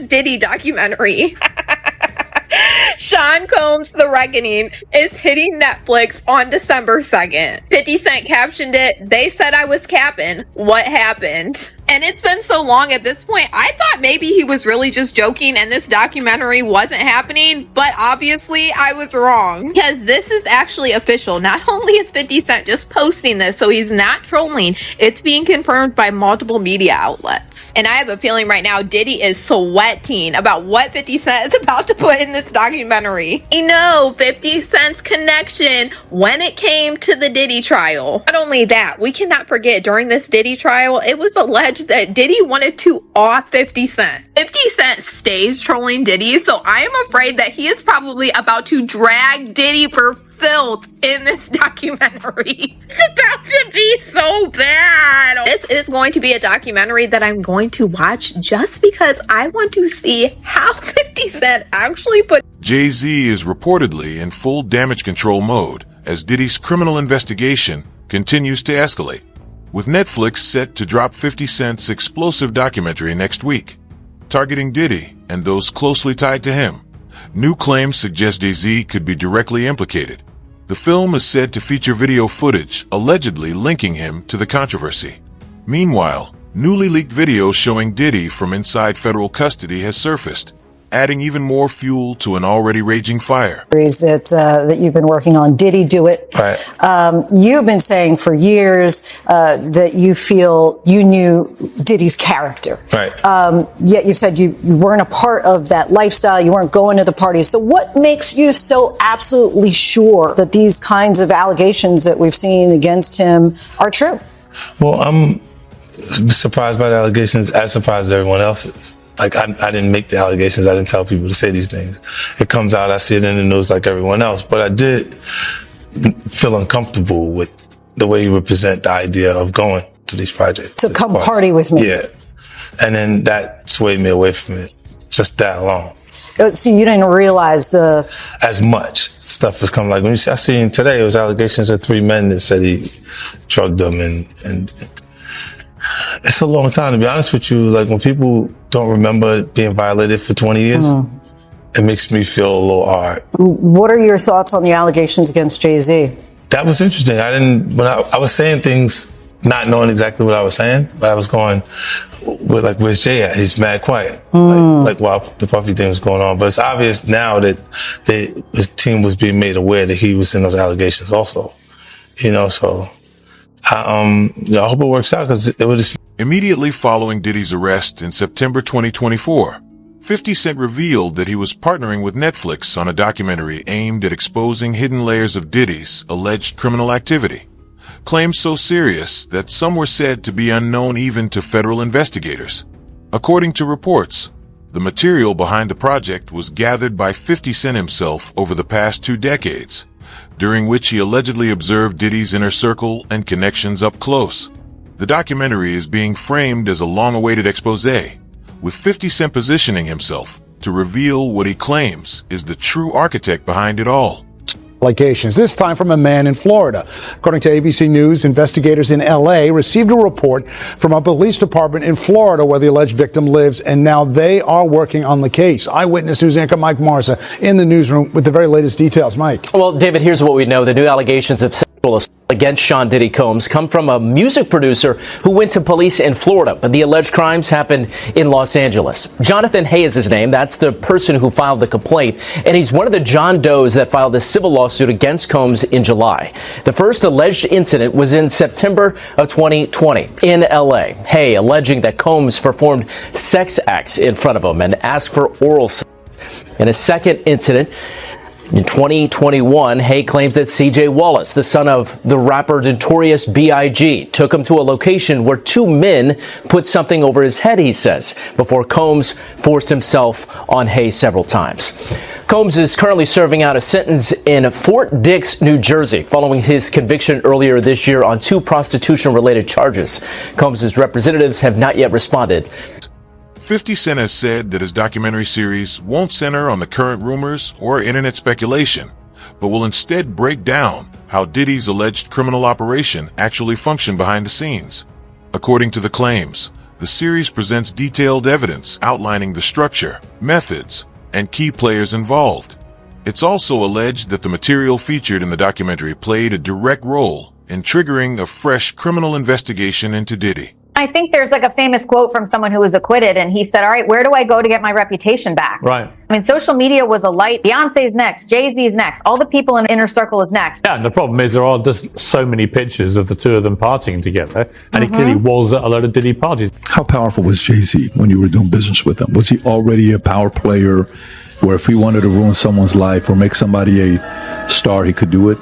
Diddy documentary. Sean Combs' The Reckoning is hitting Netflix on December 2nd. 50 Cent captioned it, "They said I was capping. What happened?" And it's been so long at this point, I thought maybe he was really just joking and this documentary wasn't happening, but obviously I was wrong. Because this is actually official. Not only is 50 Cent just posting this, so he's not trolling, it's being confirmed by multiple media outlets. And I have a feeling right now Diddy is sweating about what 50 Cent is about to put in this documentary. You know, 50 Cent's connection when it came to the Diddy trial. Not only that, we cannot forget during this Diddy trial, it was alleged that Diddy wanted to off 50 Cent. 50 Cent stays trolling Diddy, so I am afraid that he is probably about to drag Diddy for filth in this documentary. It's about to be so bad. This is going to be a documentary that I'm going to watch just because I want to see how 50 Cent actually put. Jay-Z is reportedly in full damage control mode as Diddy's criminal investigation continues to escalate, with Netflix set to drop 50 Cent's explosive documentary next week, targeting Diddy and those closely tied to him. New claims suggest Jay-Z could be directly implicated. The film is said to feature video footage allegedly linking him to the controversy. Meanwhile, newly leaked video showing Diddy from inside federal custody has surfaced, adding even more fuel to an already raging fire. That you've been working on. Diddy do it? Right. You've been saying for years that you feel you knew Diddy's character. Right. Yet you said you weren't a part of that lifestyle. You weren't going to the parties. So what makes you so absolutely sure that these kinds of allegations that we've seen against him are true? Well, I'm surprised by the allegations, as surprised as everyone else is. Like, I didn't make the allegations. I didn't tell people to say these things. It comes out, I see it in the news like everyone else. But I did feel uncomfortable with the way you would present the idea of going to these projects. To come party with me. Yeah. And then that swayed me away from it. Just that alone. So you didn't realize as much stuff was coming. Like, when I seen today, it was allegations of 3 men that said he drugged them and it's a long time, to be honest with you. Like, when people don't remember being violated for 20 years, it makes me feel a little hard. What are your thoughts on the allegations against Jay-Z? That was interesting. When I was saying things, not knowing exactly what I was saying, but I was going with, like, where's Jay at? He's mad quiet. Like while the Puffy thing was going on. But it's obvious now that his team was being made aware that he was in those allegations also. You know, so I hope it works out, because it would just. Immediately following Diddy's arrest in September 2024, 50 Cent revealed that he was partnering with Netflix on a documentary aimed at exposing hidden layers of Diddy's alleged criminal activity. Claims so serious that some were said to be unknown even to federal investigators. According to reports, the material behind the project was gathered by 50 Cent himself over the past 2 decades, during which he allegedly observed Diddy's inner circle and connections up close. The documentary is being framed as a long-awaited exposé, with 50 Cent positioning himself to reveal what he claims is the true architect behind it all. Allegations, this time from a man in Florida. According to ABC News, investigators in L.A. received a report from a police department in Florida where the alleged victim lives, and now they are working on the case. Eyewitness News anchor Mike Marza in the newsroom with the very latest details. Mike. Well, David, here's what we know. The new allegations of sexual assault against Sean Diddy Combs come from a music producer who went to police in Florida, but the alleged crimes happened in Los Angeles. Jonathan Hay is his name. That's the person who filed the complaint, and he's one of the John Does that filed a civil lawsuit against Combs in July. The first alleged incident was in September of 2020 in L.A. Hay alleging that Combs performed sex acts in front of him and asked for oral sex. In a second incident, in 2021, Hay claims that C.J. Wallace, the son of the rapper Notorious B.I.G., took him to a location where 2 men put something over his head, he says, before Combs forced himself on Hay several times. Combs is currently serving out a sentence in Fort Dix, New Jersey, following his conviction earlier this year on 2 prostitution-related charges. Combs' representatives have not yet responded. 50 Cent has said that his documentary series won't center on the current rumors or internet speculation, but will instead break down how Diddy's alleged criminal operation actually functioned behind the scenes. According to the claims, The series presents detailed evidence outlining the structure, methods, and key players involved. It's also alleged that the material featured in the documentary played a direct role in triggering a fresh criminal investigation into Diddy. I think there's like a famous quote from someone who was acquitted, and he said, all right, where do I go to get my reputation back? Right. I mean, social media was a light. Beyonce's next. Jay-Z's next. All the people in the inner circle is next. Yeah, and the problem is there are just so many pictures of the two of them partying together, and he clearly was at a lot of Diddy parties. How powerful was Jay-Z when you were doing business with him? Was he already a power player where if he wanted to ruin someone's life or make somebody a star, he could do it?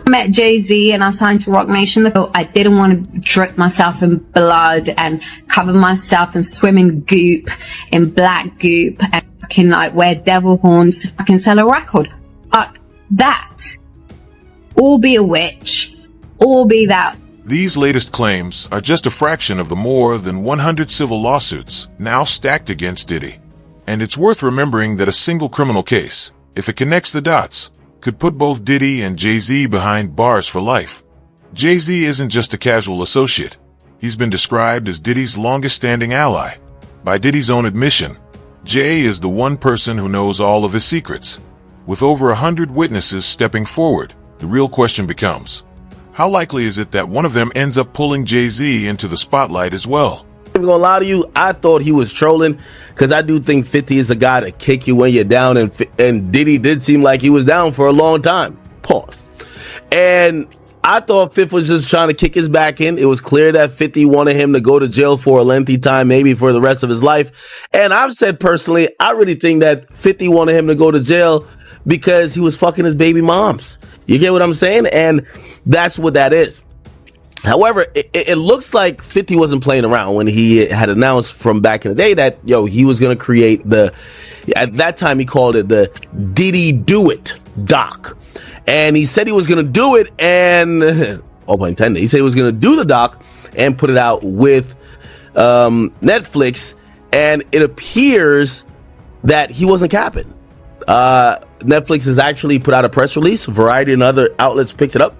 I met Jay-Z and I signed to Rock Nation. I didn't want to drip myself in blood and cover myself and swim in goop, in black goop, and fucking like wear devil horns to fucking sell a record. Fuck that. Or be a witch. Or be that. These latest claims are just a fraction of the more than 100 civil lawsuits now stacked against Diddy. And it's worth remembering that a single criminal case, if it connects the dots, could put both Diddy and Jay-Z behind bars for life. Jay-Z isn't just a casual associate. He's been described as Diddy's longest-standing ally. By Diddy's own admission, Jay is the one person who knows all of his secrets. With over 100 witnesses stepping forward, the real question becomes, how likely is it that one of them ends up pulling Jay-Z into the spotlight as well? I'm gonna lie to you, I thought he was trolling because I do think 50 is a guy to kick you when you're down, and Diddy did seem like he was down for a long time. Pause. And I thought 50 was just trying to kick his back in. It was clear that 50 wanted him to go to jail for a lengthy time, maybe for the rest of his life. And I've said personally, I really think that 50 wanted him to go to jail because he was fucking his baby moms. You get what I'm saying? And that's what that is. However, it looks like 50 wasn't playing around when he had announced from back in the day that, he was going to create at that time he called it the Diddy Do It doc. And he said he was going to do it and, all pun intended, he said he was going to do the doc and put it out with Netflix. And it appears that he wasn't capping. Netflix has actually put out a press release. Variety and other outlets picked it up.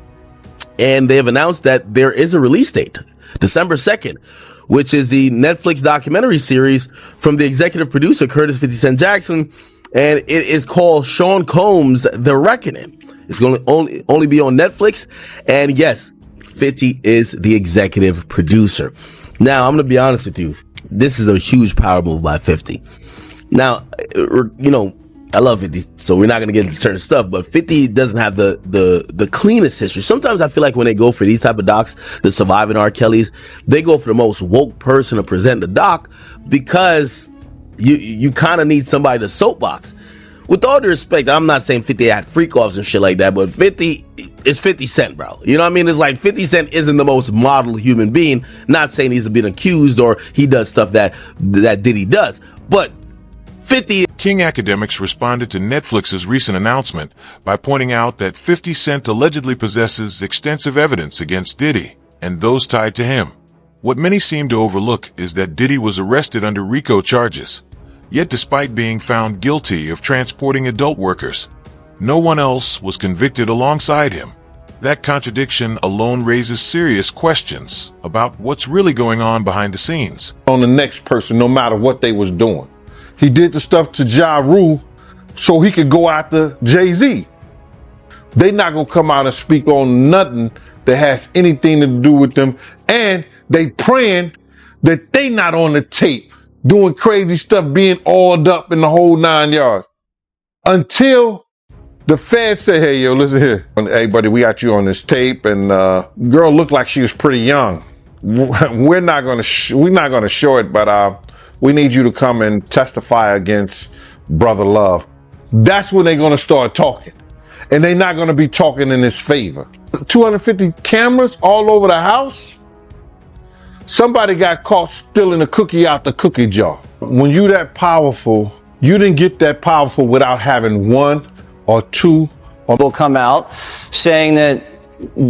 And they have announced that there is a release date, December 2nd, which is the Netflix documentary series from the executive producer, Curtis 50 Cent Jackson. And it is called Sean Combs' The Reckoning. It's going to only be on Netflix. And yes, 50 is the executive producer. Now, I'm going to be honest with you. This is a huge power move by 50. Now, I love 50, so we're not going to get into certain stuff, but 50 doesn't have the cleanest history. Sometimes I feel like when they go for these type of docs, the Surviving R. Kellys, they go for the most woke person to present the doc because you kind of need somebody to soapbox. With all due respect, I'm not saying 50 had freak-offs and shit like that, but 50 is 50 Cent, bro. You know what I mean? It's like 50 Cent isn't the most model human being. Not saying he's been accused or he does stuff that Diddy does, but 50. King Academics responded to Netflix's recent announcement by pointing out that 50 Cent allegedly possesses extensive evidence against Diddy and those tied to him. What many seem to overlook is that Diddy was arrested under RICO charges. Yet despite being found guilty of transporting adult workers, no one else was convicted alongside him. That contradiction alone raises serious questions about what's really going on behind the scenes. On the next person, no matter what they was doing. He did the stuff to Ja Rule so he could go after Jay-Z. They not gonna come out and speak on nothing that has anything to do with them. And they praying that they not on the tape doing crazy stuff, being oiled up in the whole 9 yards. Until the feds say, hey, yo, listen here. Hey, buddy, we got you on this tape. And girl looked like she was pretty young. We're not gonna show it, but we need you to come and testify against Brother Love. That's when they're going to start talking. And they're not going to be talking in his favor. 250 cameras all over the house? Somebody got caught stealing a cookie out the cookie jar. When you that powerful, you didn't get that powerful without having one or two. Will come out saying that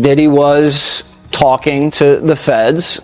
Diddy was talking to the feds.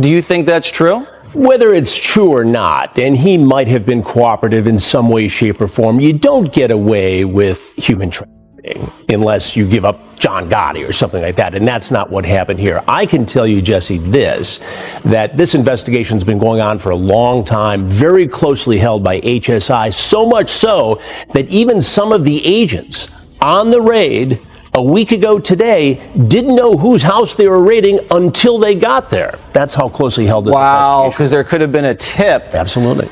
Do you think that's true? Whether it's true or not, and he might have been cooperative in some way, shape, or form, you don't get away with human trafficking. cooperating unless you give up John Gotti or something like that. And that's not what happened here. I can tell you, Jesse, that this investigation's been going on for a long time, very closely held by HSI, so much so that even some of the agents on the raid a week ago today didn't know whose house they were raiding until they got there. That's how closely held this investigation. Wow, because there could have been a tip. Absolutely.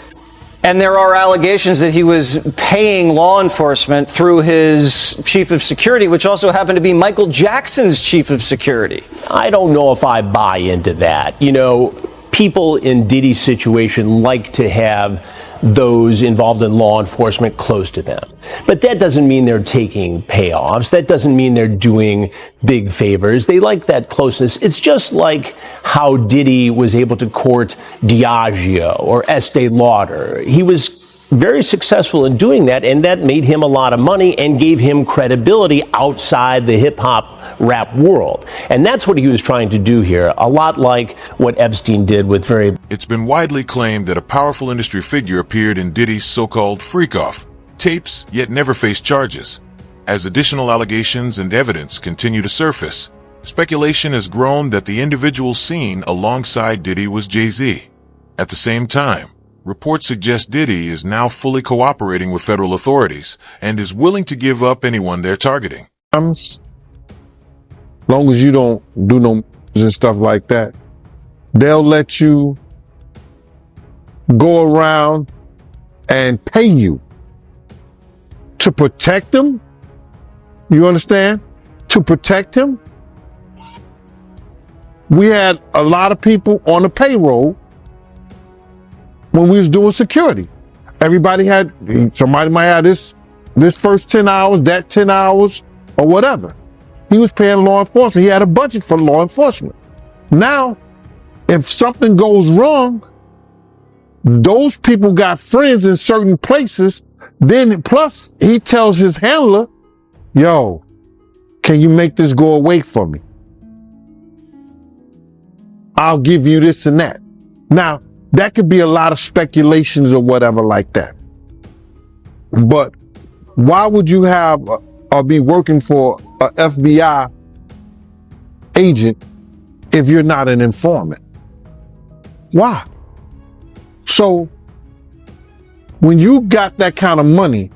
And there are allegations that he was paying law enforcement through his chief of security, which also happened to be Michael Jackson's chief of security. I don't know if I buy into that. You know, people in Diddy's situation like to have those involved in law enforcement close to them. But that doesn't mean they're taking payoffs. That doesn't mean they're doing big favors. They like that closeness. It's just like how Diddy was able to court Diageo or Estee Lauder. He was very successful in doing that, and that made him a lot of money and gave him credibility outside the hip-hop rap world. And that's what he was trying to do here, a lot like what Epstein did with very... It's been widely claimed that a powerful industry figure appeared in Diddy's so-called freak-off tapes, yet never faced charges. As additional allegations and evidence continue to surface, speculation has grown that the individual seen alongside Diddy was Jay-Z. At the same time, reports suggest Diddy is now fully cooperating with federal authorities and is willing to give up anyone they're targeting. As long as you don't do no and stuff like that, they'll let you go around and pay you to protect them. You understand? To protect him. We had a lot of people on the payroll when we was doing security. Somebody might have this first 10 hours, that 10 hours, or whatever. He was paying law enforcement. He had a budget for law enforcement. Now, if something goes wrong, those people got friends in certain places. Then plus he tells his handler, yo, can you make this go away for me? I'll give you this and that. Now, that could be a lot of speculations or whatever like that. But why would you have or be working for a FBI agent if you're not an informant? Why? So when you got that kind of money,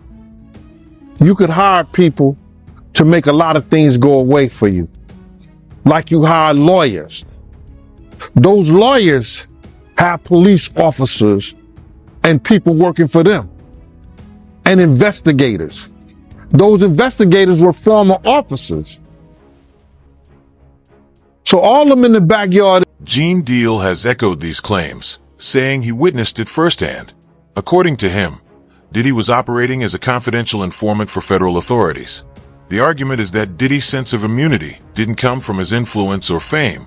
you could hire people to make a lot of things go away for you. Like you hire lawyers. Those lawyers have police officers and people working for them and investigators. Those investigators were former officers. So all of them in the backyard. Gene Deal has echoed these claims, saying he witnessed it firsthand. According to him, Diddy was operating as a confidential informant for federal authorities. The argument is that Diddy's sense of immunity didn't come from his influence or fame,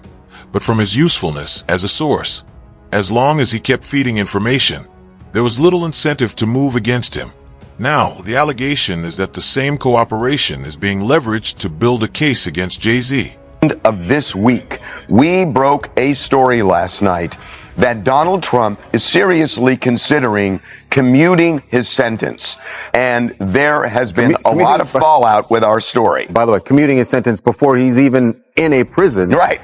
but from his usefulness as a source. As long as he kept feeding information, there was little incentive to move against him. Now, the allegation is that the same cooperation is being leveraged to build a case against Jay-Z. Of this week, we broke a story last night that Donald Trump is seriously considering commuting his sentence. And there has been a lot of fallout with our story. By the way, commuting his sentence before he's even in a prison. Right.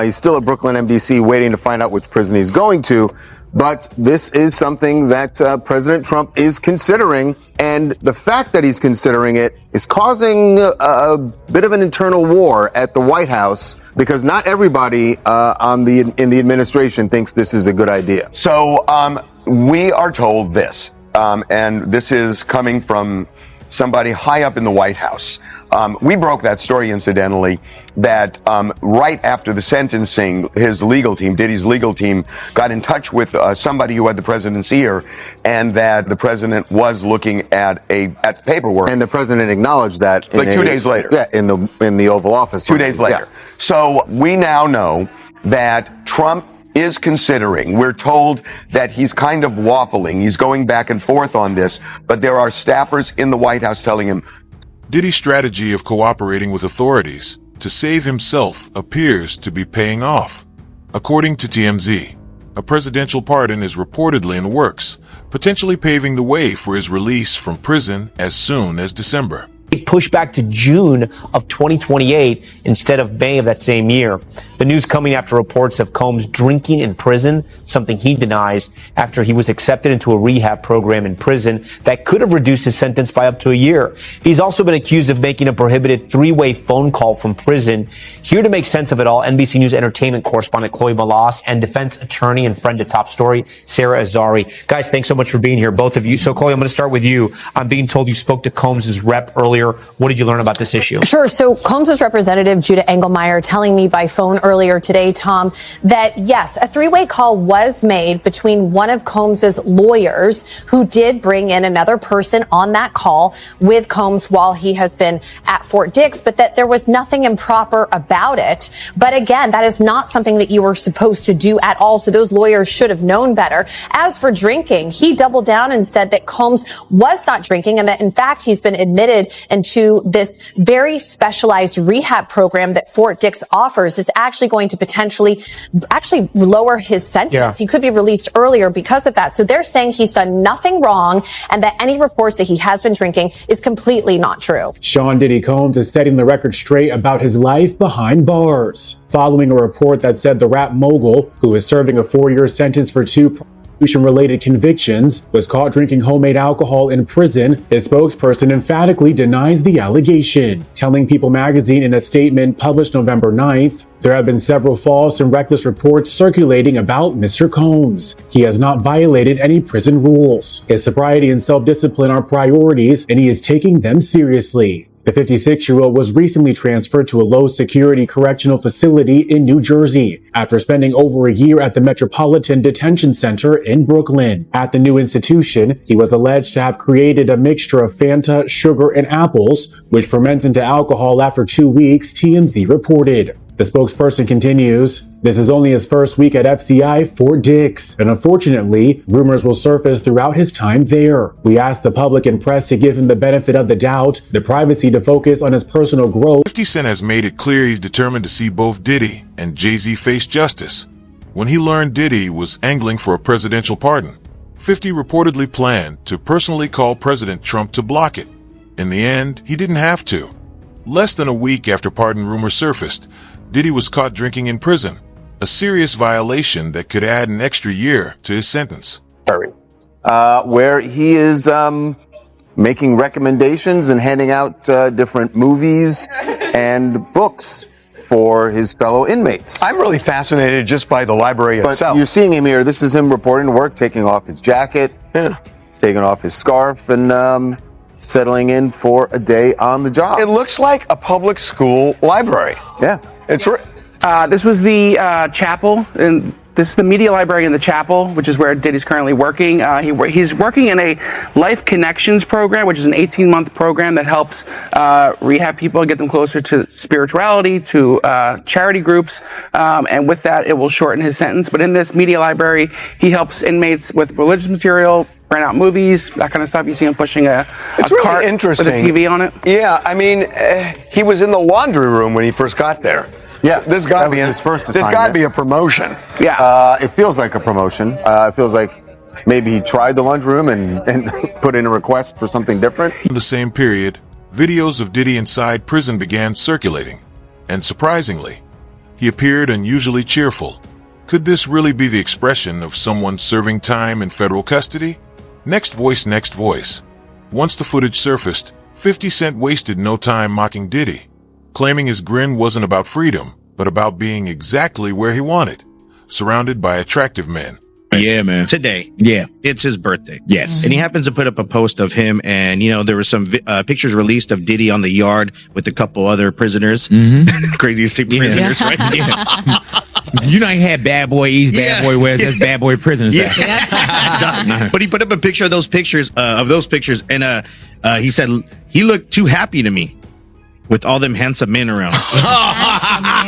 He's still at Brooklyn MDC waiting to find out which prison he's going to. But this is something that President Trump is considering. And the fact that he's considering it is causing a bit of an internal war at the White House because not everybody in the administration thinks this is a good idea. So we are told this, and this is coming from somebody high up in the White House. We broke that story, incidentally, that right after the sentencing, his legal team, Diddy's legal team, got in touch with somebody who had the president's ear, and that the president was looking at paperwork. And the president acknowledged that like 2 days later. Yeah, in the Oval Office. 2 days later. Yeah. So we now know that Trump is considering. We're told that he's kind of waffling. He's going back and forth on this, but there are staffers in the White House telling him. Diddy's strategy of cooperating with authorities to save himself appears to be paying off. According to TMZ, a presidential pardon is reportedly in the works, potentially paving the way for his release from prison as soon as December. pushed back to June of 2028 instead of May of that same year. The news coming after reports of Combs drinking in prison, something he denies, after he was accepted into a rehab program in prison that could have reduced his sentence by up to a year. He's also been accused of making a prohibited three-way phone call from prison. Here to make sense of it all, NBC News entertainment correspondent Chloe Malas and defense attorney and friend to Top Story, Sarah Azari. Guys, thanks so much for being here, both of you. So, Chloe, I'm going to start with you. I'm being told you spoke to Combs' rep earlier. What did you learn about this issue? Sure. So Combs' representative, Judah Engelmeyer, telling me by phone earlier today, Tom, that yes, a three-way call was made between one of Combs' lawyers, who did bring in another person on that call with Combs while he has been at Fort Dix, but that there was nothing improper about it. But again, that is not something that you were supposed to do at all. So those lawyers should have known better. As for drinking, he doubled down and said that Combs was not drinking and that in fact he's been admitted into this very specialized rehab program that Fort Dix offers is actually going to potentially lower his sentence. Yeah. He could be released earlier because of that. So they're saying he's done nothing wrong and that any reports that he has been drinking is completely not true. Sean Diddy Combs is setting the record straight about his life behind bars, following a report that said the rap mogul, who is serving a 4-year sentence for 2 related convictions, was caught drinking homemade alcohol in prison. His spokesperson emphatically denies the allegation, telling People magazine in a statement published November 9th, there have been several false and reckless reports circulating about Mr. Combs. He has not violated any prison rules. His sobriety and self-discipline are priorities, and he is taking them seriously. The 56-year-old was recently transferred to a low-security correctional facility in New Jersey after spending over a year at the Metropolitan Detention Center in Brooklyn. At the new institution, he was alleged to have created a mixture of Fanta, sugar, and apples, which ferments into alcohol after 2 weeks, TMZ reported. The spokesperson continues, this is only his first week at FCI Fort Dix, and unfortunately, rumors will surface throughout his time there. We ask the public and press to give him the benefit of the doubt, the privacy to focus on his personal growth. 50 Cent has made it clear he's determined to see both Diddy and Jay-Z face justice. When he learned Diddy was angling for a presidential pardon, 50 reportedly planned to personally call President Trump to block it. In the end, he didn't have to. Less than a week after pardon rumors surfaced, Diddy was caught drinking in prison, a serious violation that could add an extra year to his sentence. Where he is making recommendations and handing out different movies and books for his fellow inmates. I'm really fascinated just by the library itself. But you're seeing him here. This is him reporting to work, taking off his jacket, taking off his scarf, and settling in for a day on the job. It looks like a public school library. Yeah. It's this was the chapel, and this is the media library in the chapel, which is where Diddy's currently working. He's working in a Life Connections program, which is an 18-month program that helps rehab people, get them closer to spirituality, to charity groups, and with that, it will shorten his sentence. But in this media library, he helps inmates with religious material, rent out movies, that kind of stuff. You see him pushing a really cart interesting with a TV on it. Yeah, I mean, he was in the laundry room when he first got there. Yeah, this got to be his first assignment. This got to be a promotion. Yeah, it feels like a promotion. It feels like maybe he tried the lunchroom and put in a request for something different. In the same period, videos of Diddy inside prison began circulating, and surprisingly, he appeared unusually cheerful. Could this really be the expression of someone serving time in federal custody? Next voice, next voice. Once the footage surfaced, 50 Cent wasted no time mocking Diddy, claiming his grin wasn't about freedom, but about being exactly where he wanted, surrounded by attractive men. Yeah, man. Today. Yeah. It's his birthday. Yes. And he happens to put up a post of him, and, there were some pictures released of Diddy on the yard with a couple other prisoners. Mm-hmm. Crazy to see prisoners, right? Yeah. You know, he had Bad Boy East, Bad Boy West, that's Bad Boy Prisons. Yeah. But he put up a picture of those pictures, and he said, he looked too happy to me. With all them handsome men around.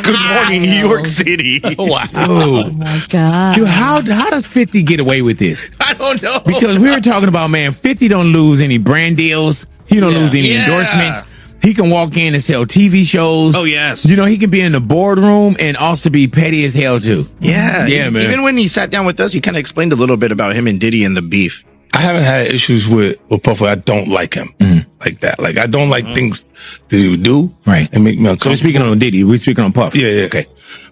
Good morning, New York City. Wow. Oh my God. Dude, how does 50 get away with this? I don't know. Because we were talking about, man, 50 don't lose any brand deals. He don't lose any endorsements. He can walk in and sell TV shows. Oh, yes. He can be in the boardroom and also be petty as hell, too. Yeah. Yeah, man. Even when he sat down with us, he kind of explained a little bit about him and Diddy and the beef. I haven't had issues with Puffy. I don't like him like that. Like, I don't like things that he would do and make me uncomfortable. So we're speaking on Diddy. We're speaking on Puff. Yeah. Okay.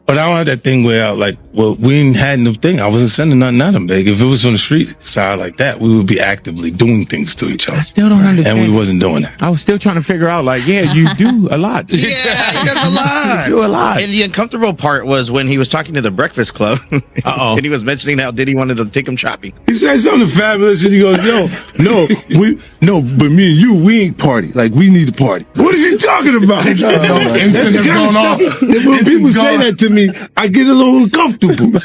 But I don't have that thing where, we ain't had no thing. I wasn't sending nothing at him. Like, if it was on the street side like that, we would be actively doing things to each other. I still don't understand. And we wasn't doing that. I was still trying to figure out, you do a lot. Yeah, he does a lot. You do a lot. And the uncomfortable part was when he was talking to the Breakfast Club. And he was mentioning how Diddy wanted to take him shopping. He said something fabulous, and he goes, but me and you, we ain't party. Like, we need to party. What is he talking about? That's the kind of stuff that when people say that to me, I get a little uncomfortable.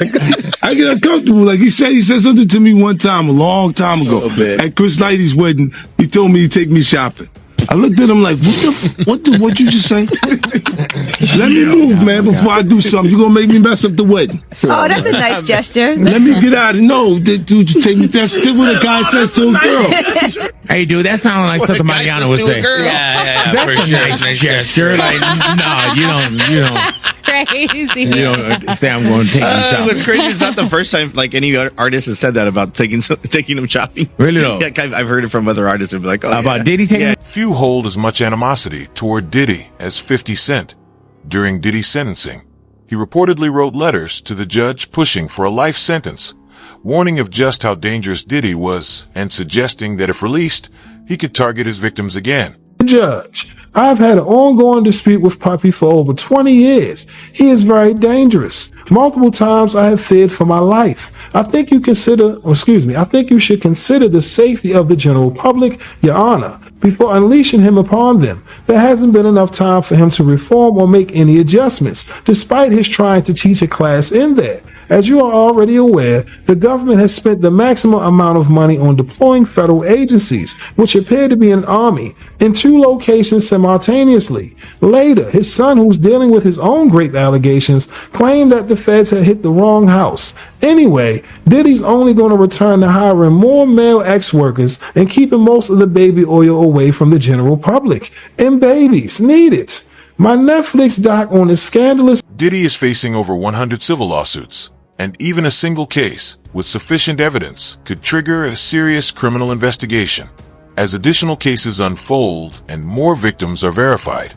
I get uncomfortable. Like, he said something to me one time, a long time ago, at Chris Lighty's wedding. He told me he'd take me shopping. I looked at him like, what you just say? Let me move, man, before I do something. You're going to make me mess up the wedding. Oh, that's a nice gesture. Let me get out of no, dude, you take me. That's what a guy says to a girl. Hey, dude, that sounds like something Mariana would say. Yeah, that's a nice gesture. Like, no, you don't. Crazy. You don't say I'm going to take you shopping. What's crazy, it's not the first time any artist has said that about taking him shopping. Really though? Yeah, I've heard it from other artists and be like, about Diddy taking. Few hold as much animosity toward Diddy as 50 Cent. During Diddy's sentencing, he reportedly wrote letters to the judge pushing for a life sentence, warning of just how dangerous Diddy was and suggesting that if released, he could target his victims again. Judge, I've had an ongoing dispute with Puffy for over 20 years. He is very dangerous. Multiple times I have feared for my life. I think you should consider the safety of the general public, Your Honor, before unleashing him upon them. There hasn't been enough time for him to reform or make any adjustments, despite his trying to teach a class in there. As you are already aware, the government has spent the maximum amount of money on deploying federal agencies, which appear to be an army, in 2 locations simultaneously. Later, his son, who's dealing with his own grape allegations, claimed that the feds had hit the wrong house. Anyway, Diddy's only going to return to hiring more male ex-workers and keeping most of the baby oil away from the general public. And babies need it. My Netflix doc on the scandalous... Diddy is facing over 100 civil lawsuits, and even a single case with sufficient evidence could trigger a serious criminal investigation. As additional cases unfold and more victims are verified,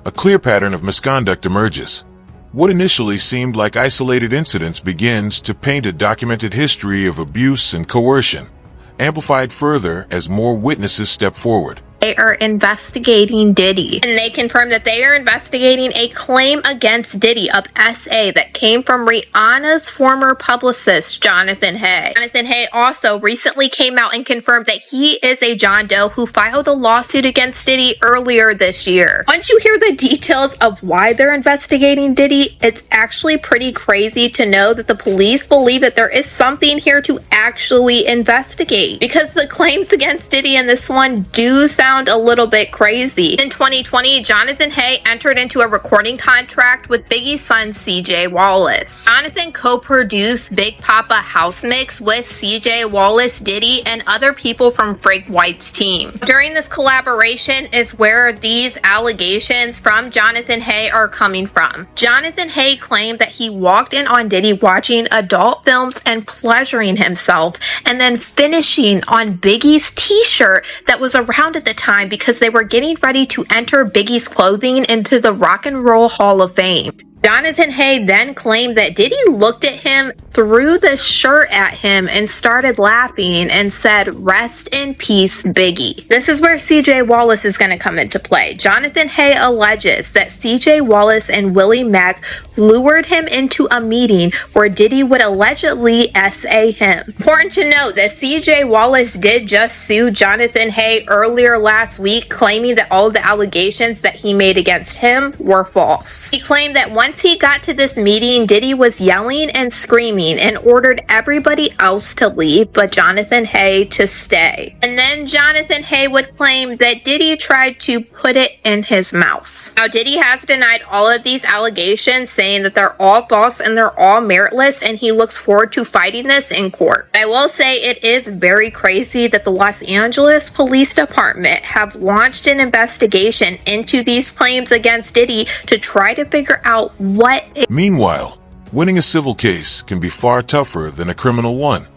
a clear pattern of misconduct emerges. What initially seemed like isolated incidents begins to paint a documented history of abuse and coercion, amplified further as more witnesses step forward. They are investigating Diddy, and they confirmed that they are investigating a claim against Diddy of SA that came from Rihanna's former publicist, Jonathan Hay. Jonathan Hay also recently came out and confirmed that he is a John Doe who filed a lawsuit against Diddy earlier this year. Once you hear the details of why they're investigating Diddy, it's actually pretty crazy to know that the police believe that there is something here to actually investigate, because the claims against Diddy in this one do sound a little bit crazy. In 2020, Jonathan Hay entered into a recording contract with Biggie's son, CJ Wallace. Jonathan co-produced Big Papa House Mix with CJ Wallace, Diddy, and other people from Frank White's team. During this collaboration is where these allegations from Jonathan Hay are coming from. Jonathan Hay claimed that he walked in on Diddy watching adult films and pleasuring himself, and then finishing on Biggie's t-shirt that was around at the time because they were getting ready to enter Biggie's clothing into the Rock and Roll Hall of Fame. Jonathan Hay then claimed that Diddy looked at him, threw the shirt at him, and started laughing and said, "Rest in peace, Biggie." This is where CJ Wallace is going to come into play. Jonathan Hay alleges that CJ Wallace and Willie Mack lured him into a meeting where Diddy would allegedly SA him. Important to note that CJ Wallace did just sue Jonathan Hay earlier last week, claiming that all of the allegations that he made against him were false. He claimed that once he got to this meeting, Diddy was yelling and screaming and ordered everybody else to leave but Jonathan Hay to stay. And then Jonathan Hay would claim that Diddy tried to put it in his mouth. Now, Diddy has denied all of these allegations, saying that they're all false and they're all meritless, and he looks forward to fighting this in court. I will say it is very crazy that the Los Angeles Police Department have launched an investigation into these claims against Diddy to try to figure out what... Meanwhile, winning a civil case can be far tougher than a criminal one.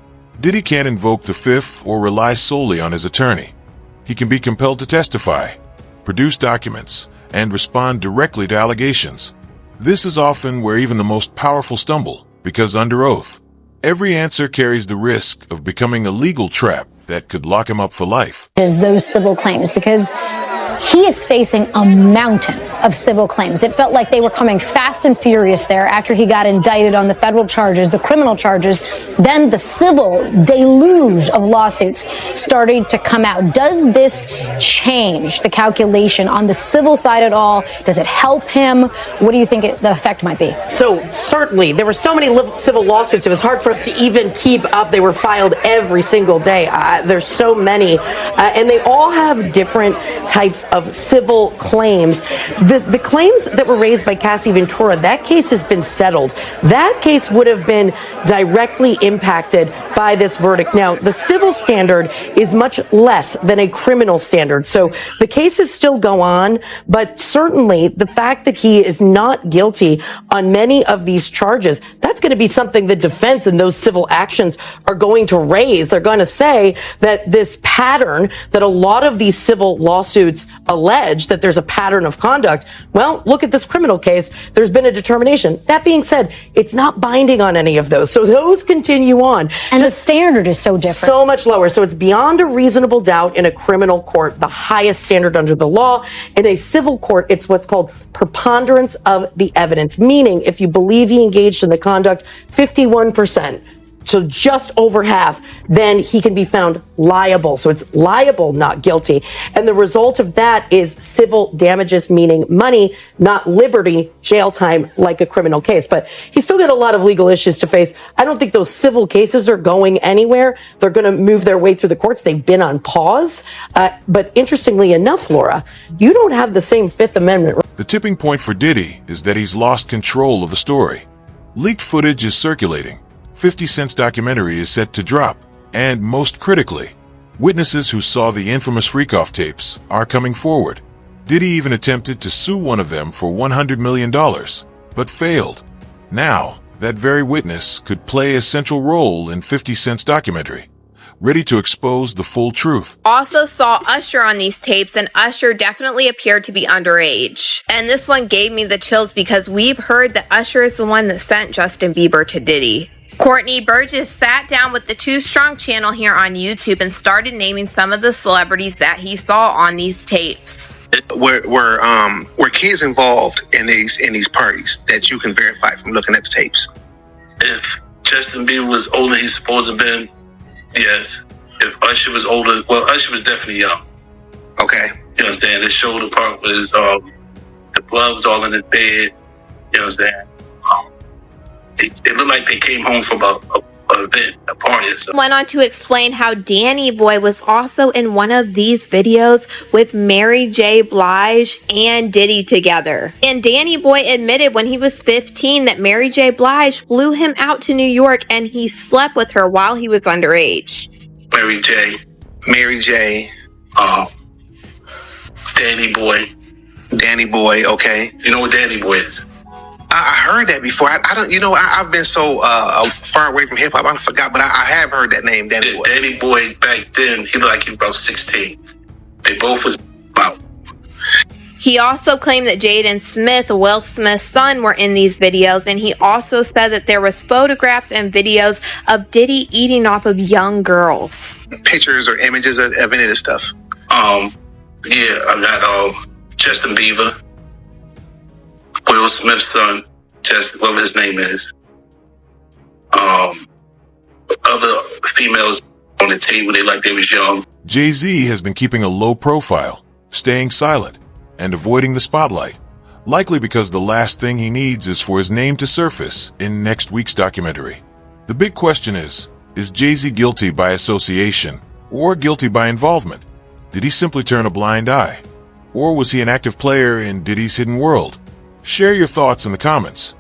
Diddy can't invoke the Fifth or rely solely on his attorney. He can be compelled to testify, produce documents, and respond directly to allegations. This is often where even the most powerful stumble, because under oath, every answer carries the risk of becoming a legal trap that could lock him up for life. Those civil claims, because he is facing a mountain of civil claims. It felt like they were coming fast and furious there after he got indicted on the federal charges, the criminal charges. Then the civil deluge of lawsuits started to come out. Does this change the calculation on the civil side at all? Does it help him? What do you think the effect might be? So certainly, there were so many civil lawsuits, it was hard for us to even keep up. They were filed every single day. There's so many, and they all have different types of civil claims. The claims that were raised by Cassie Ventura, that case has been settled. That case would have been directly impacted by this verdict. Now, the civil standard is much less than a criminal standard. So the cases still go on, but certainly the fact that he is not guilty on many of these charges, that's going to be something the defense in those civil actions are going to raise. They're going to say that this pattern that a lot of these civil lawsuits allege, that there's a pattern of conduct. Well, look at this criminal case. There's been a determination. That being said, it's not binding on any of those. So those continue on. And the standard is so different. So much lower. So it's beyond a reasonable doubt in a criminal court, the highest standard under the law. In a civil court, it's what's called preponderance of the evidence, meaning if you believe he engaged in the conduct, 51%. So just over half, then he can be found liable. So it's liable, not guilty. And the result of that is civil damages, meaning money, not liberty, jail time, like a criminal case. But he's still got a lot of legal issues to face. I don't think those civil cases are going anywhere. They're going to move their way through the courts. They've been on pause. But interestingly enough, Laura, you don't have the same Fifth Amendment. The tipping point for Diddy is that he's lost control of the story. Leaked footage is circulating. 50 Cent's documentary is set to drop, and most critically, witnesses who saw the infamous Freakoff tapes are coming forward. Diddy even attempted to sue one of them for $100 million, but failed. Now, that very witness could play a central role in 50 Cent's documentary, ready to expose the full truth. Also saw Usher on these tapes, and Usher definitely appeared to be underage. And this one gave me the chills because we've heard that Usher is the one that sent Justin Bieber to Diddy. Courtney Burgess sat down with the Too Strong channel here on YouTube and started naming some of the celebrities that he saw on these tapes. Were kids involved in these parties that you can verify from looking at the tapes? If Justin Bieber was older than he's supposed to have been, yes. If Usher was older, well, Usher was definitely young. Okay. You understand? His shoulder part was, the blood was all in his bed. You understand? It looked like they came home from a event, a party or something. Went on to explain how Danny Boy was also in one of these videos with Mary J. Blige and Diddy together. And Danny Boy admitted when he was 15 that Mary J. Blige flew him out to New York and he slept with her while he was underage. Mary J. Danny Boy, okay. You know what Danny Boy is? I heard that before. I don't, I've been so far away from hip hop, I forgot, but I have heard that name, Danny Boy. Danny Boy back then, he looked like he was about 16. They both was about. He also claimed that Jaden Smith, Will Smith's son, were in these videos, and he also said that there was photographs and videos of Diddy eating off of young girls. Pictures or images of any of this stuff? Yeah, I got Justin Bieber, Will Smith's son, whatever his name is. Other females on the table, they was young. Jay-Z has been keeping a low profile, staying silent, and avoiding the spotlight, likely because the last thing he needs is for his name to surface in next week's documentary. The big question is Jay-Z guilty by association or guilty by involvement? Did he simply turn a blind eye? Or was he an active player in Diddy's hidden world? Share your thoughts in the comments.